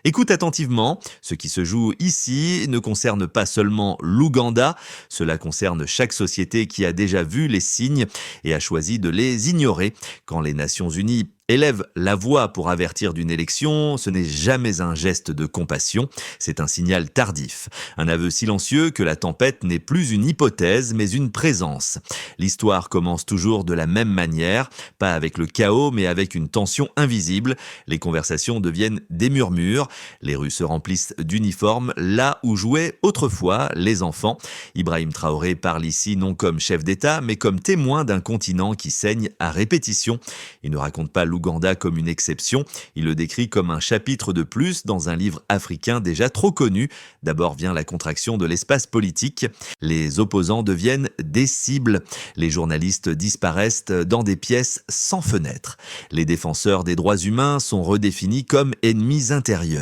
Écoute attentivement, ce qui se joue ici ne concerne pas seulement l'Ouganda, cela concerne chaque société qui a déjà vu les signes et a choisi de les ignorer. Quand les Nations Unies élèvent la voix pour avertir d'une élection, ce n'est jamais un geste de compassion, c'est un signal tardif, un aveu silencieux que la tempête n'est plus une hypothèse mais une présence. L'histoire commence toujours de la même manière, pas avec le chaos mais avec une tension invisible, les conversations deviennent des murmures, les rues se remplissent d'uniformes, là où jouaient autrefois les enfants. Ibrahim Traoré parle ici non comme chef d'État, mais comme témoin d'un continent qui saigne à répétition. Il ne raconte pas l'Ouganda comme une exception, il le décrit comme un chapitre de plus dans un livre africain déjà trop connu. D'abord vient la contraction de l'espace politique. Les opposants deviennent des cibles. Les journalistes disparaissent dans des pièces sans fenêtres. Les défenseurs des droits humains sont redéfinis comme ennemis intérieurs.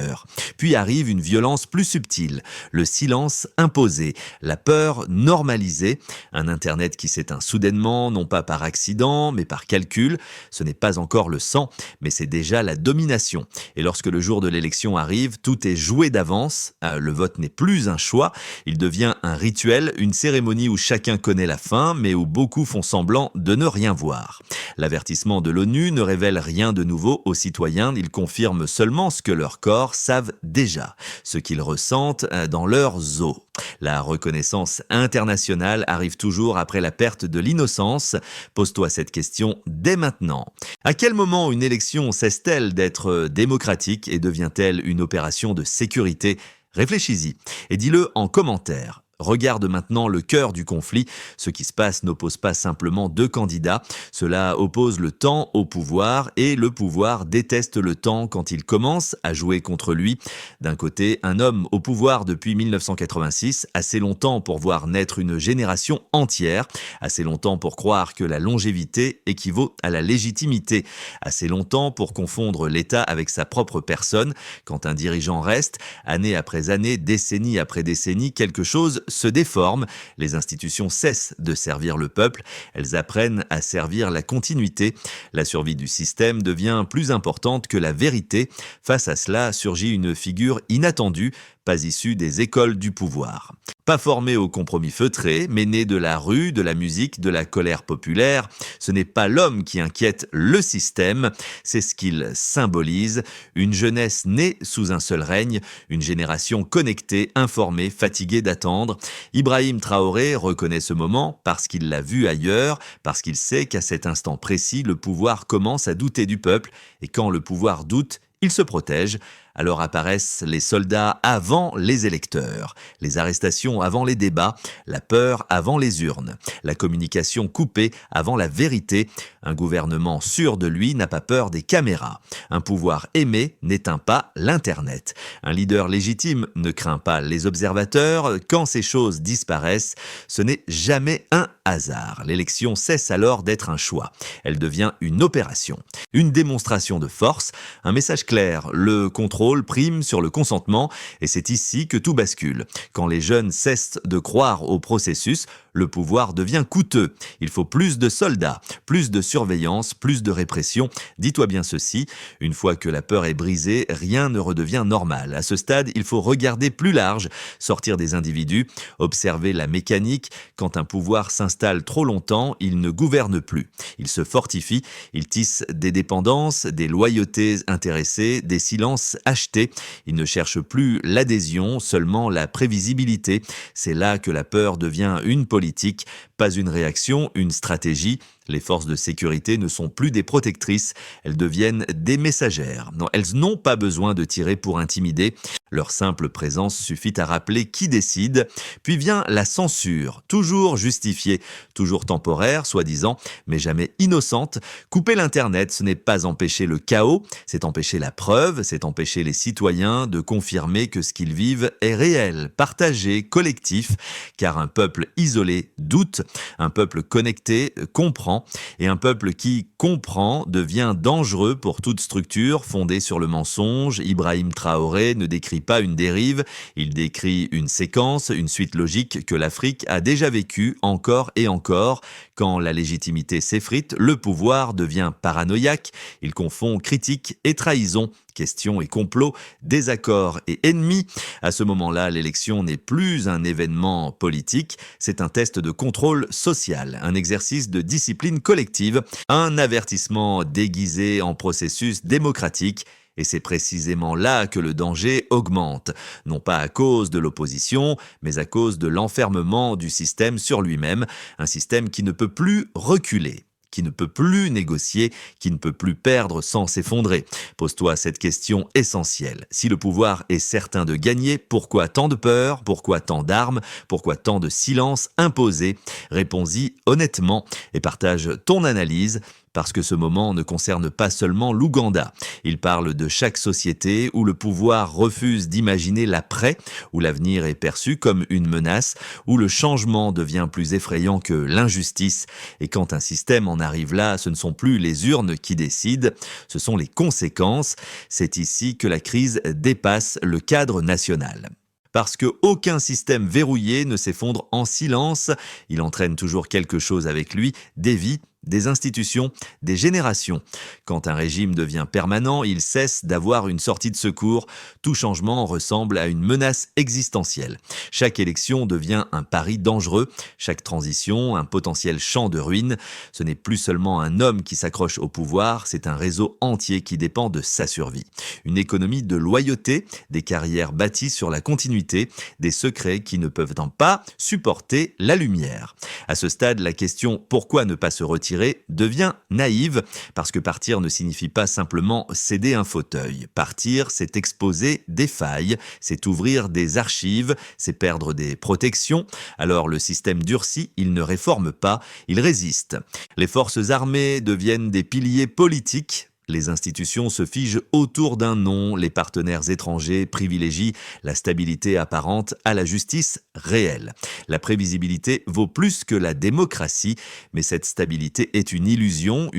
Puis arrive une violence plus subtile, le silence imposé, la peur normalisée, un Internet qui s'éteint soudainement, non pas par accident, mais par calcul. Ce n'est pas encore le sang, mais c'est déjà la domination. Et lorsque le jour de l'élection arrive, tout est joué d'avance. Le vote n'est plus un choix, il devient un rituel, une cérémonie où chacun connaît la fin, mais où beaucoup font semblant de ne rien voir. L'avertissement de l'ONU ne révèle rien de nouveau aux citoyens, il confirme seulement ce que leurs corps savent déjà, ce qu'ils ressentent dans leurs os. La reconnaissance internationale arrive toujours après la perte de l'innocence. Pose-toi cette question dès maintenant. À quel moment une élection cesse-t-elle d'être démocratique et devient-elle une opération de sécurité ? Réfléchis-y et dis-le en commentaire. Regarde maintenant le cœur du conflit. Ce qui se passe n'oppose pas simplement deux candidats. Cela oppose le temps au pouvoir et le pouvoir déteste le temps quand il commence à jouer contre lui. D'un côté, un homme au pouvoir depuis 1986, assez longtemps pour voir naître une génération entière, assez longtemps pour croire que la longévité équivaut à la légitimité, assez longtemps pour confondre l'État avec sa propre personne. Quand un dirigeant reste, année après année, décennie après décennie, quelque chose se déforment, les institutions cessent de servir le peuple, elles apprennent à servir la continuité. La survie du système devient plus importante que la vérité. Face à cela surgit une figure inattendue, pas issue des écoles du pouvoir. Pas formé au compromis feutré, mais né de la rue, de la musique, de la colère populaire, ce n'est pas l'homme qui inquiète le système, c'est ce qu'il symbolise, une jeunesse née sous un seul règne, une génération connectée, informée, fatiguée d'attendre. Ibrahim Traoré reconnaît ce moment parce qu'il l'a vu ailleurs, parce qu'il sait qu'à cet instant précis, le pouvoir commence à douter du peuple, et quand le pouvoir doute, il se protège. Alors apparaissent les soldats avant les électeurs, les arrestations avant les débats, la peur avant les urnes, la communication coupée avant la vérité. Un gouvernement sûr de lui n'a pas peur des caméras. Un pouvoir aimé n'éteint pas l'Internet. Un leader légitime ne craint pas les observateurs. Quand ces choses disparaissent, ce n'est jamais un hasard. L'élection cesse alors d'être un choix. Elle devient une opération, une démonstration de force, un message clair, le contrôle prime sur le consentement et c'est ici que tout bascule. Quand les jeunes cessent de croire au processus, le pouvoir devient coûteux. Il faut plus de soldats, plus de surveillance, plus de répression. Dis-toi bien ceci, une fois que la peur est brisée, rien ne redevient normal. À ce stade, il faut regarder plus large, sortir des individus, observer la mécanique. Quand un pouvoir s'installe trop longtemps, il ne gouverne plus. Il se fortifie, il tisse des dépendances, des loyautés intéressées, des silences achetés. Il ne cherche plus l'adhésion, seulement la prévisibilité. C'est là que la peur devient une politique, pas une réaction, une stratégie. Les forces de sécurité ne sont plus des protectrices, elles deviennent des messagères. Non, elles n'ont pas besoin de tirer pour intimider. Leur simple présence suffit à rappeler qui décide. Puis vient la censure, toujours justifiée, toujours temporaire, soi-disant, mais jamais innocente. Couper l'Internet, ce n'est pas empêcher le chaos, c'est empêcher la preuve, c'est empêcher les citoyens de confirmer que ce qu'ils vivent est réel, partagé, collectif, car un peuple isolé doute, un peuple connecté comprend, et un peuple qui comprend devient dangereux pour toute structure fondée sur le mensonge. Ibrahim Traoré ne décrit pas une dérive, il décrit une séquence, une suite logique que l'Afrique a déjà vécue encore et encore. Quand la légitimité s'effrite, le pouvoir devient paranoïaque, il confond critique et trahison. questions et complots, désaccords et ennemis. À ce moment-là, l'élection n'est plus un événement politique, c'est un test de contrôle social, un exercice de discipline collective, un avertissement déguisé en processus démocratique. Et c'est précisément là que le danger augmente, non pas à cause de l'opposition, mais à cause de l'enfermement du système sur lui-même, un système qui ne peut plus reculer, qui ne peut plus négocier, qui ne peut plus perdre sans s'effondrer. Pose-toi cette question essentielle. Si le pouvoir est certain de gagner, pourquoi tant de peur, pourquoi tant d'armes, pourquoi tant de silence imposé? Réponds-y honnêtement et partage ton analyse. Parce que ce moment ne concerne pas seulement l'Ouganda. Il parle de chaque société où le pouvoir refuse d'imaginer l'après, où l'avenir est perçu comme une menace, où le changement devient plus effrayant que l'injustice. Et quand un système en arrive là, ce ne sont plus les urnes qui décident, ce sont les conséquences. C'est ici que la crise dépasse le cadre national. Parce qu'aucun système verrouillé ne s'effondre en silence, il entraîne toujours quelque chose avec lui, des vies, des institutions, des générations. Quand un régime devient permanent, il cesse d'avoir une sortie de secours. Tout changement ressemble à une menace existentielle. Chaque élection devient un pari dangereux, chaque transition un potentiel champ de ruines. Ce n'est plus seulement un homme qui s'accroche au pouvoir, c'est un réseau entier qui dépend de sa survie. Une économie de loyauté, des carrières bâties sur la continuité, des secrets qui ne peuvent pas supporter la lumière. À ce stade, la question « pourquoi ne pas se retirer ?» devient naïve, parce que partir ne signifie pas simplement céder un fauteuil. Partir, c'est exposer des failles, c'est ouvrir des archives, c'est perdre des protections. Alors le système durcit, il ne réforme pas, il résiste. Les forces armées deviennent des piliers politiques. Les institutions se figent autour d'un nom, les partenaires étrangers privilégient la stabilité apparente à la justice réelle. La prévisibilité vaut plus que la démocratie, mais cette stabilité est une illusion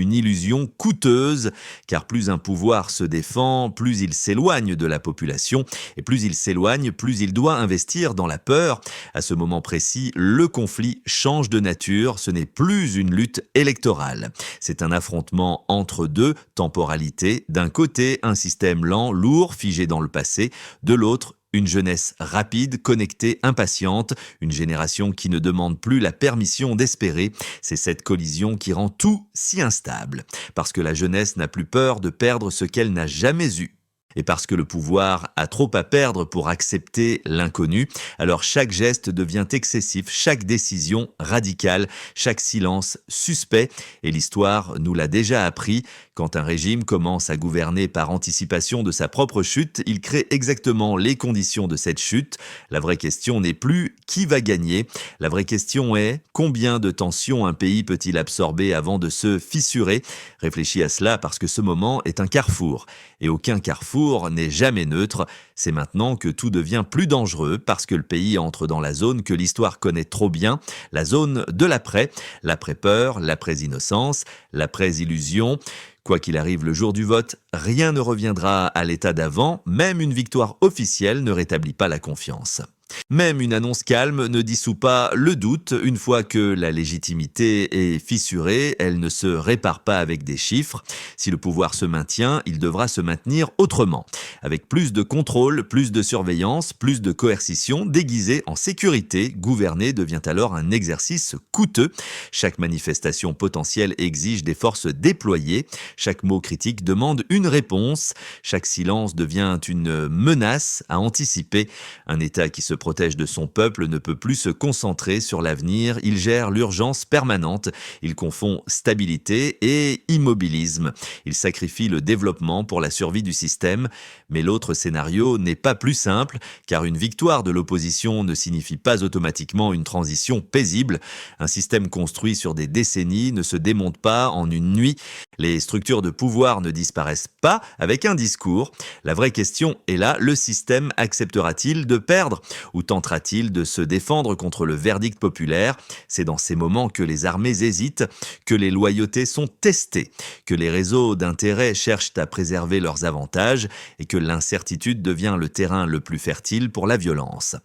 coûteuse, car plus un pouvoir se défend, plus il s'éloigne de la population, et plus il s'éloigne, plus il doit investir dans la peur. À ce moment précis, le conflit change de nature, ce n'est plus une lutte électorale. C'est un affrontement entre deux temporalité. D'un côté, un système lent, lourd, figé dans le passé. De l'autre, une jeunesse rapide, connectée, impatiente. Une génération qui ne demande plus la permission d'espérer. C'est cette collision qui rend tout si instable. Parce que la jeunesse n'a plus peur de perdre ce qu'elle n'a jamais eu. Et parce que le pouvoir a trop à perdre pour accepter l'inconnu, alors chaque geste devient excessif, chaque décision radicale, chaque silence suspect. Et l'histoire nous l'a déjà appris. Quand un régime commence à gouverner par anticipation de sa propre chute, il crée exactement les conditions de cette chute. La vraie question n'est plus qui va gagner. La vraie question est combien de tensions un pays peut-il absorber avant de se fissurer? Réfléchis à cela parce que ce moment est un carrefour. Et aucun carrefour n'est jamais neutre. C'est maintenant que tout devient plus dangereux parce que le pays entre dans la zone que l'histoire connaît trop bien, la zone de l'après, l'après-peur, l'après-innocence, l'après-illusion. Quoi qu'il arrive le jour du vote, rien ne reviendra à l'état d'avant, même une victoire officielle ne rétablit pas la confiance. Même une annonce calme ne dissout pas le doute. Une fois que la légitimité est fissurée, elle ne se répare pas avec des chiffres. Si le pouvoir se maintient, il devra se maintenir autrement. Avec plus de contrôle, plus de surveillance, plus de coercition, déguisée en sécurité, gouverner devient alors un exercice coûteux. Chaque manifestation potentielle exige des forces déployées. Chaque mot critique demande une réponse. Chaque silence devient une menace à anticiper. Un État qui se protège de son peuple ne peut plus se concentrer sur l'avenir, il gère l'urgence permanente, il confond stabilité et immobilisme, il sacrifie le développement pour la survie du système, mais l'autre scénario n'est pas plus simple, car une victoire de l'opposition ne signifie pas automatiquement une transition paisible, un système construit sur des décennies ne se démonte pas en une nuit, les structures de pouvoir ne disparaissent pas avec un discours, la vraie question est là, le système acceptera-t-il de perdre? ou tentera-t-il de se défendre contre le verdict populaire? C'est dans ces moments que les armées hésitent, que les loyautés sont testées, que les réseaux d'intérêt cherchent à préserver leurs avantages et que l'incertitude devient le terrain le plus fertile pour la violence.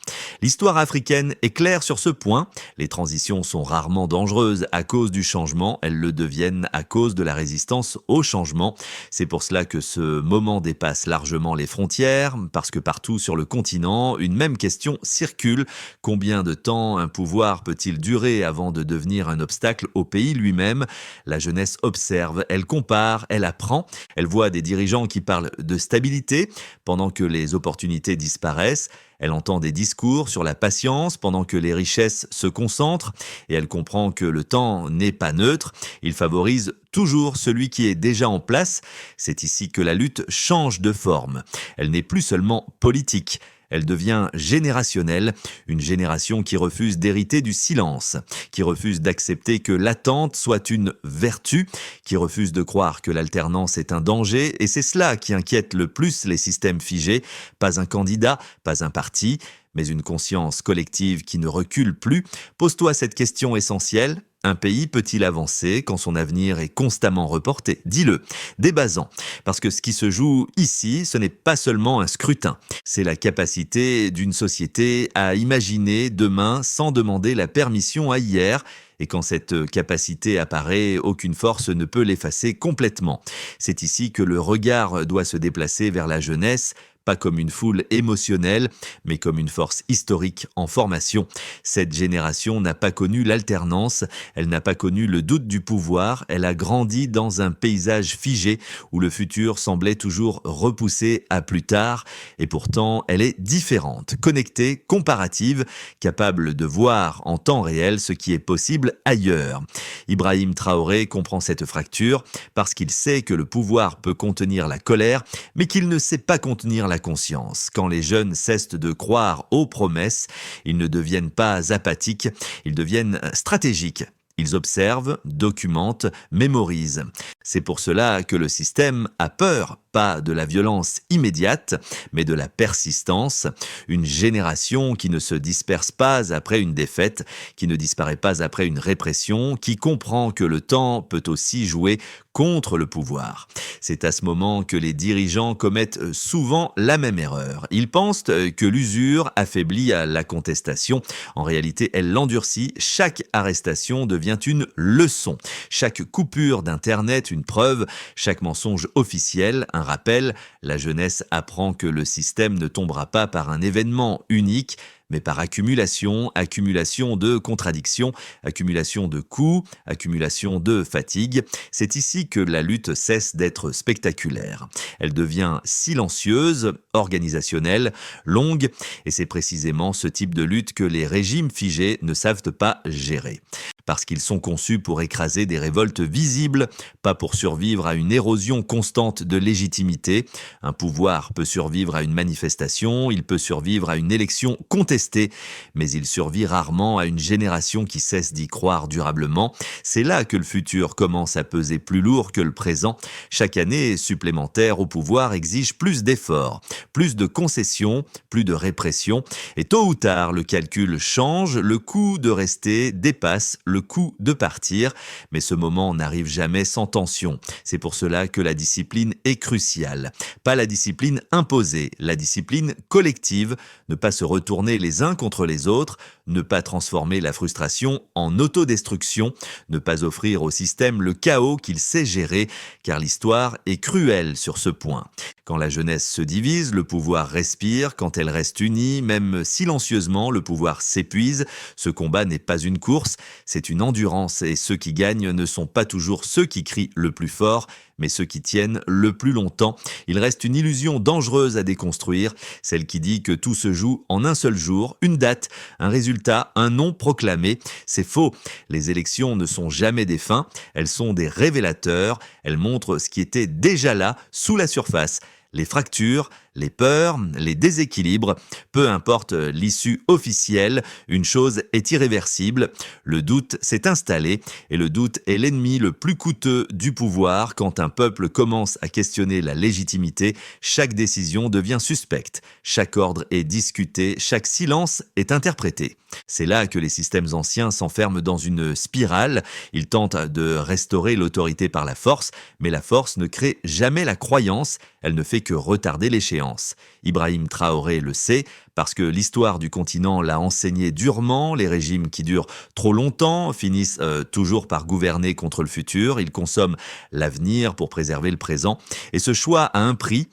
L'histoire africaine est claire sur ce point. Les transitions sont rarement dangereuses à cause du changement, elles le deviennent à cause de la résistance au changement. C'est pour cela que ce moment dépasse largement les frontières, parce que partout sur le continent, une même question circule. Combien de temps un pouvoir peut-il durer avant de devenir un obstacle au pays lui-même? La jeunesse observe, elle compare, elle apprend, elle voit des dirigeants qui parlent de stabilité pendant que les opportunités disparaissent. Elle entend des discours sur la patience pendant que les richesses se concentrent et elle comprend que le temps n'est pas neutre. Il favorise toujours celui qui est déjà en place. C'est ici que la lutte change de forme. Elle n'est plus seulement politique. Elle devient générationnelle, une génération qui refuse d'hériter du silence, qui refuse d'accepter que l'attente soit une vertu, qui refuse de croire que l'alternance est un danger, et c'est cela qui inquiète le plus les systèmes figés, pas un candidat, pas un parti, mais une conscience collective qui ne recule plus. Pose-toi cette question essentielle. Un pays peut-il avancer quand son avenir est constamment reporté? Dis-le, débat-en, parce que ce qui se joue ici, ce n'est pas seulement un scrutin, c'est la capacité d'une société à imaginer demain sans demander la permission à hier. Et quand cette capacité apparaît, aucune force ne peut l'effacer complètement. C'est ici que le regard doit se déplacer vers la jeunesse, pas comme une foule émotionnelle, mais comme une force historique en formation. Cette génération n'a pas connu l'alternance, elle n'a pas connu le doute du pouvoir, elle a grandi dans un paysage figé où le futur semblait toujours repoussé à plus tard, et pourtant elle est différente, connectée, comparative, capable de voir en temps réel ce qui est possible ailleurs. Ibrahim Traoré comprend cette fracture parce qu'il sait que le pouvoir peut contenir la colère, mais qu'il ne sait pas contenir la conscience. Quand les jeunes cessent de croire aux promesses, ils ne deviennent pas apathiques, ils deviennent stratégiques. Ils observent, documentent, mémorisent. C'est pour cela que le système a peur, pas de la violence immédiate, mais de la persistance. Une génération qui ne se disperse pas après une défaite, qui ne disparaît pas après une répression, qui comprend que le temps peut aussi jouer contre le pouvoir. C'est à ce moment que les dirigeants commettent souvent la même erreur. Ils pensent que l'usure affaiblit la contestation. En réalité, elle l'endurcit. Chaque arrestation devient une leçon. Chaque coupure d'Internet, une preuve. Chaque mensonge officiel, un rappel. La jeunesse apprend que le système ne tombera pas par un événement unique, mais par accumulation de contradictions, accumulation de coups, accumulation de fatigue. C'est ici que la lutte cesse d'être spectaculaire. Elle devient silencieuse, organisationnelle, longue, et c'est précisément ce type de lutte que les régimes figés ne savent pas gérer. Parce qu'ils sont conçus pour écraser des révoltes visibles, pas pour survivre à une érosion constante de légitimité. Un pouvoir peut survivre à une manifestation, il peut survivre à une élection contestée, mais il survit rarement à une génération qui cesse d'y croire durablement. C'est là que le futur commence à peser plus lourd que le présent. Chaque année supplémentaire au pouvoir exige plus d'efforts, plus de concessions, plus de répression, et tôt ou tard le calcul change, le coût de rester dépasse le coût de partir, mais ce moment n'arrive jamais sans tension. C'est pour cela que la discipline est cruciale. Pas la discipline imposée, la discipline collective, ne pas se retourner les uns contre les autres, ne pas transformer la frustration en autodestruction, ne pas offrir au système le chaos qu'il sait gérer, car l'histoire est cruelle sur ce point. Quand la jeunesse se divise, le pouvoir respire. Quand elle reste unie, même silencieusement, le pouvoir s'épuise. Ce combat n'est pas une course, c'est une endurance. Et ceux qui gagnent ne sont pas toujours ceux qui crient le plus fort, mais ceux qui tiennent le plus longtemps. Il reste une illusion dangereuse à déconstruire, celle qui dit que tout se joue en un seul jour, une date, un résultat, un nom proclamé. C'est faux. Les élections ne sont jamais des fins, elles sont des révélateurs. Elles montrent ce qui était déjà là, sous la surface. Les fractures, les peurs, les déséquilibres. Peu importe l'issue officielle, une chose est irréversible. Le doute s'est installé et le doute est l'ennemi le plus coûteux du pouvoir. Quand un peuple commence à questionner la légitimité, chaque décision devient suspecte. Chaque ordre est discuté, chaque silence est interprété. C'est là que les systèmes anciens s'enferment dans une spirale. Ils tentent de restaurer l'autorité par la force, mais la force ne crée jamais la croyance, elle ne fait que retarder l'échéance. Ibrahim Traoré le sait, parce que l'histoire du continent l'a enseigné durement, les régimes qui durent trop longtemps finissent toujours par gouverner contre le futur, ils consomment l'avenir pour préserver le présent, et ce choix a un prix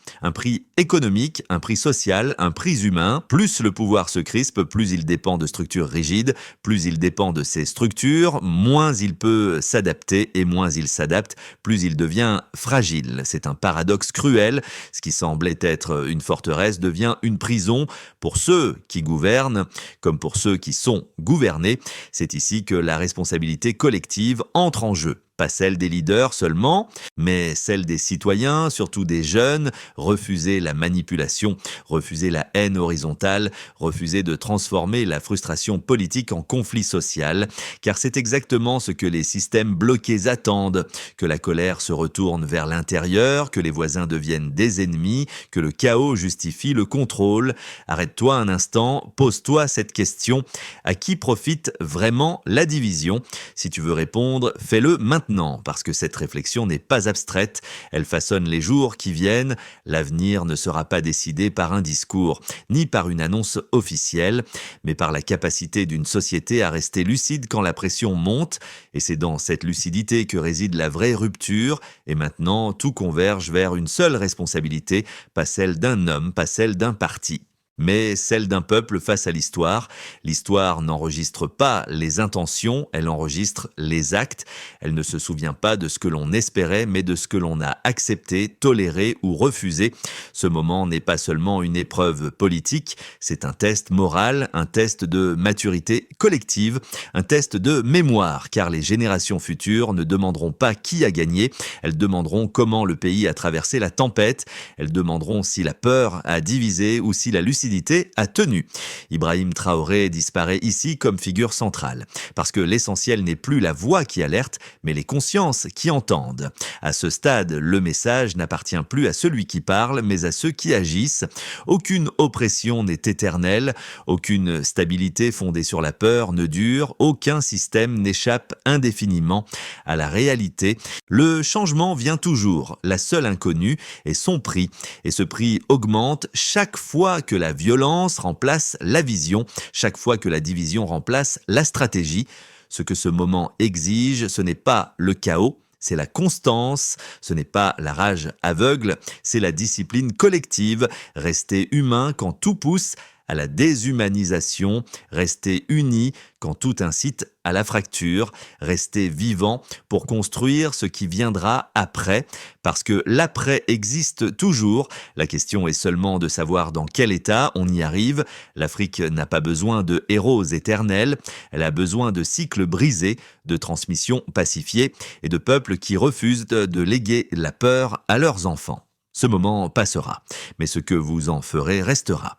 économique, un prix social, un prix humain. Plus le pouvoir se crispe, plus il dépend de structures rigides, plus il dépend de ces structures, moins il peut s'adapter, et moins il s'adapte, plus il devient fragile. C'est un paradoxe cruel, ce qui semblait être une forteresse devient une prison pour ceux qui gouvernent, comme pour ceux qui sont gouvernés. C'est ici que la responsabilité collective entre en jeu. Pas celle des leaders seulement, mais celle des citoyens, surtout des jeunes. Refuser la manipulation, refuser la haine horizontale, refuser de transformer la frustration politique en conflit social, car c'est exactement ce que les systèmes bloqués attendent, que la colère se retourne vers l'intérieur, que les voisins deviennent des ennemis, que le chaos justifie le contrôle. Arrête-toi un instant, pose-toi cette question: à qui profite vraiment la division? Si tu veux répondre, fais-le maintenant, parce que cette réflexion n'est pas abstraite, elle façonne les jours qui viennent. L'avenir ne sera pas décidé par un discours, ni par une annonce officielle, mais par la capacité d'une société à rester lucide quand la pression monte, et c'est dans cette lucidité que réside la vraie rupture, et maintenant tout converge vers une seule responsabilité, pas celle d'un homme, pas celle d'un parti, mais celle d'un peuple face à l'histoire. L'histoire n'enregistre pas les intentions, elle enregistre les actes. Elle ne se souvient pas de ce que l'on espérait, mais de ce que l'on a accepté, toléré ou refusé. Ce moment n'est pas seulement une épreuve politique, c'est un test moral, un test de maturité collective, un test de mémoire, car les générations futures ne demanderont pas qui a gagné, elles demanderont comment le pays a traversé la tempête, elles demanderont si la peur a divisé ou si la lucidité a tenu. Ibrahim Traoré disparaît ici comme figure centrale, parce que l'essentiel n'est plus la voix qui alerte, mais les consciences qui entendent. À ce stade, le message n'appartient plus à celui qui parle, mais à ceux qui agissent. Aucune oppression n'est éternelle, aucune stabilité fondée sur la peur ne dure, aucun système n'échappe indéfiniment à la réalité. Le changement vient toujours, la seule inconnue est son prix, et ce prix augmente chaque fois que la violence remplace la vision, chaque fois que la division remplace la stratégie. Ce que ce moment exige, ce n'est pas le chaos, c'est la constance, ce n'est pas la rage aveugle, c'est la discipline collective, rester humain quand tout pousse à la déshumanisation, rester unis quand tout incite à la fracture, rester vivant pour construire ce qui viendra après, parce que l'après existe toujours. La question est seulement de savoir dans quel état on y arrive. L'Afrique n'a pas besoin de héros éternels, elle a besoin de cycles brisés, de transmissions pacifiées et de peuples qui refusent de léguer la peur à leurs enfants. Ce moment passera, mais ce que vous en ferez restera.